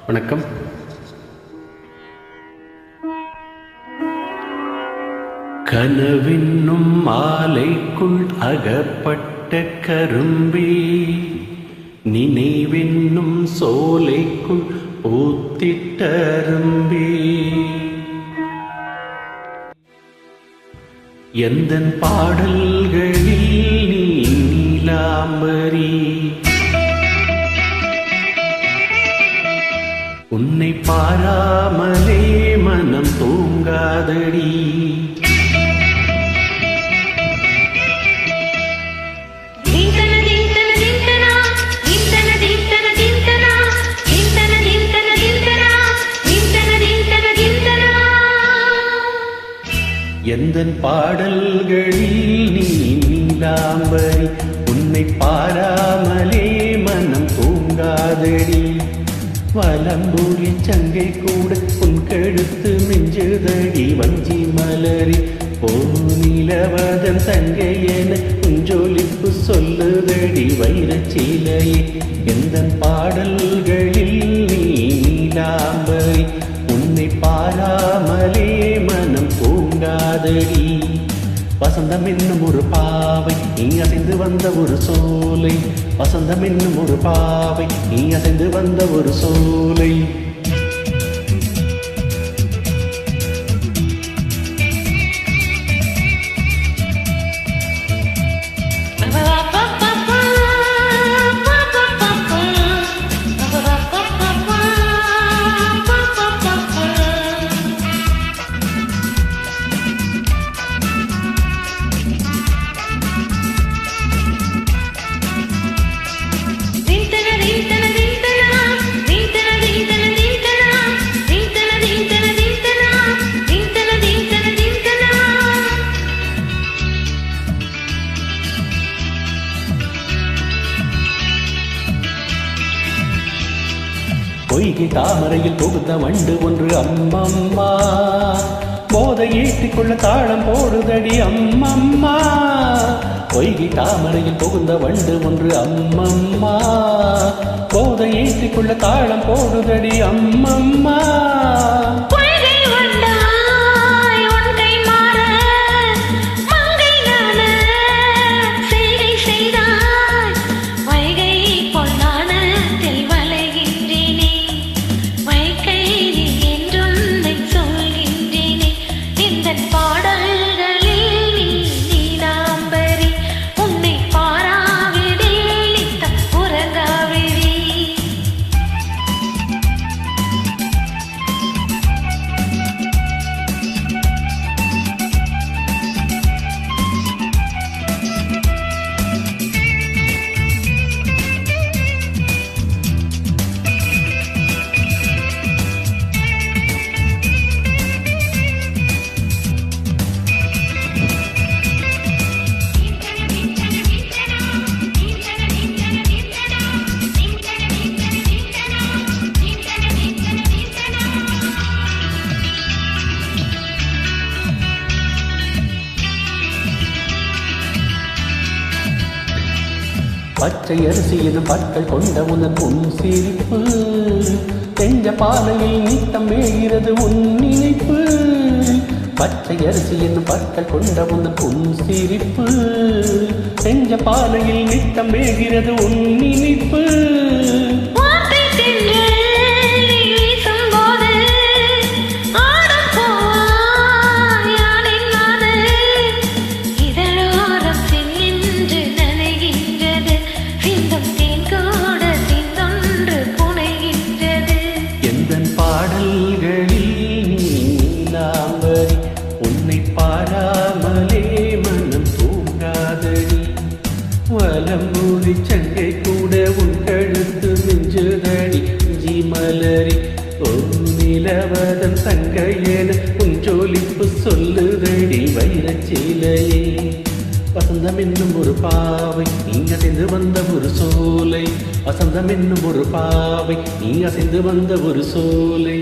வணக்கம். கனவென்னும் மாலைக்குள் அகப்பட்ட கரும்பே, நினைவென்னும் சோலைக்குள் பூத்திட்ட அரும்பே, எந்தன் பாடல்களில் நீ நீலாம்பரி, உன்னை பாராமலே மனம் தூங்காதடி. எந்தன் பாடல்களில் நீ நீலாம்பரி, உன்னை பாராமலே மனம் தூங்காதடி. வலம்புரி சங்கை கூட உன் கழுத்து மிஞ்சுதடி வஞ்சி மலரி, ஓ நிலவதன் தங்கை என உஞ்சொலிப்பு சொல்லுதடி வைரச்சிலையே. எந்தன் பாடல்களில் நீ நீலாம்பரி, உன்னை பாராமலே மனம் தூங்காதடி. வசந்தம் என்னும் ஒரு பாவை நீ அசைந்து வந்த ஒரு சோலை, வசந்தம் என்னும் ஒரு பாவை நீ அசைந்து வந்த ஒரு சோலை. பொய்கை தாமரையில் புகுந்த வண்டு ஒன்று அம்மம்மா, போதை ஏற்றிக்கொள்ள தாளம் போடுதடி அம்மம்மா. பொய்கை தாமரையில் புகுந்த வண்டு ஒன்று அம்மம்மா, போதை ஏற்றிக்கொள்ள தாளம் போடுதடி அம்மம்மா. பச்சை அரிசி எனும் பற்கள் கொண்ட உன் உன் சிரிப்பு, தெஞ்ச பாலையில் நித்தம் மேகிறது உன் நினைப்பு. பச்சை அரிசி என்னும் பற்கள் கொண்ட உன் உன் சிரிப்பு, தெஞ்ச பாலையில் நித்தம் மேகிறது உன் நினைப்பு. பாராமலே மனம் தூங்காதடி. வலம்புரி சங்கை கூட உன் கழுத்து மிஞ்சுதடி ஜி மலரி, ஓ நிலவதன் தங்கை என உன் ஜோலிப்பு சொல்லுதடி வைரச்சிலையே. வசந்தம் என்னும் ஒரு பாவை நீ அசைந்து வந்த ஒரு சோலை, வசந்தம் என்னும் ஒரு பாவை நீ அசைந்து வந்த ஒரு சோலை.